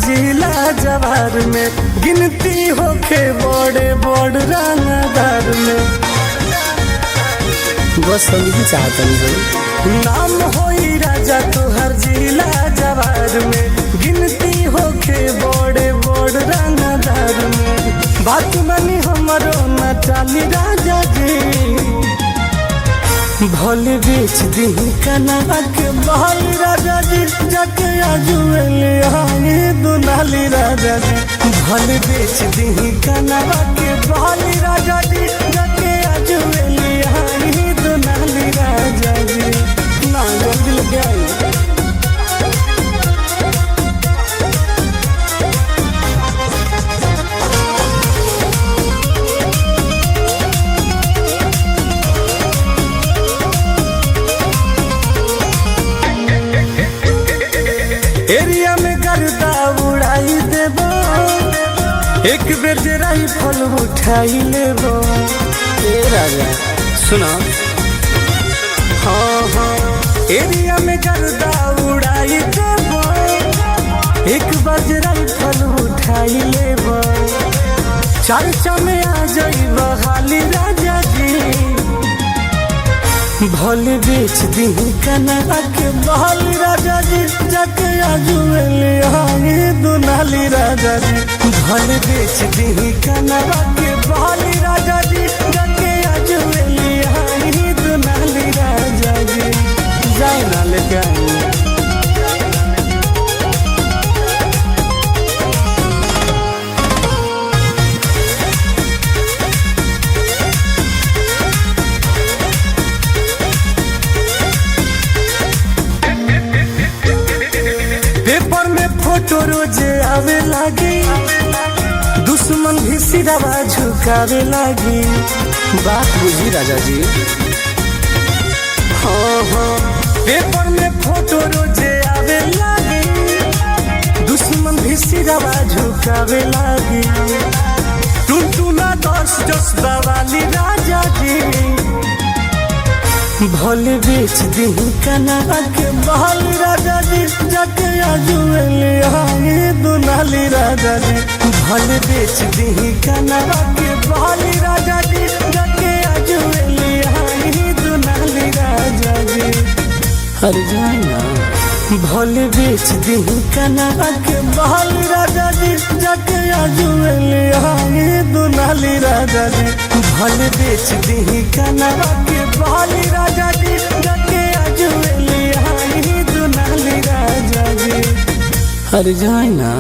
जिला जवार में, गिनती होके बड़े बड़ रंगदार में। बस हम भी चाहतन हो नाम होई राजा तोहर जिला जवार में, गिनती होके बड़े बड़ रंगदार में। बात मानी हमरो न चाली राजा जी, भले बेच दी कनवा के बहाली राजा जी, जाके आजुएले हानी दुनाली राजा जी। भले बेच दी कनवा के बहाली राजा जी, जाके आजुएले हानी दुनाली राजा जी। ना दिल गई एरिया में गर्दा उड़ाई देबो, एक बेर जे राइफल उठाई लेबो। ए राजा सुना, हाँ हाँ एरिया में गर्दा उड़ाई देबो, एक बार जे राइफल उठाई लेबो। चर्चा में आ जाइबो हाली राजा जी, भले बेच दी कनवा के बहाली राजा जी, जाके आजुएले हानी दुनाली राजा जी। भले बेच दी कनवा के बहाली राजा जी, जाके आजुएले हानी दुनाली राजा जी। जाए ना लेके आई पेपर में फोटो रोजे आवे लागी, दुश्मन भी सिरवा झुकावे लागी। बात बुझी राजा जी, हाँ हाँ पेपर में फोटो रोजे आवे लागी, दुश्मन भी सिरवा झुकावे लागी। टुनटुना 10 जज्बा वाली राजा जी, भले बेच दी कनवा के बहाली राजा जी, जाके आजुएले हानी दुनाली राजा जी। भले बेच दी कनवा के बहाली राजा जी, जाके आजुएले हानी दुनाली राजा जी। हर जाना भले बेच दी कनवा के बहाली राजा जी, जाके आजुएले हानी दुनाली राजा जी। भले बेच दी कनवा के बहाली राजा जी, जाके आजुएले हानी दुनाली राजा जी। हर जाना।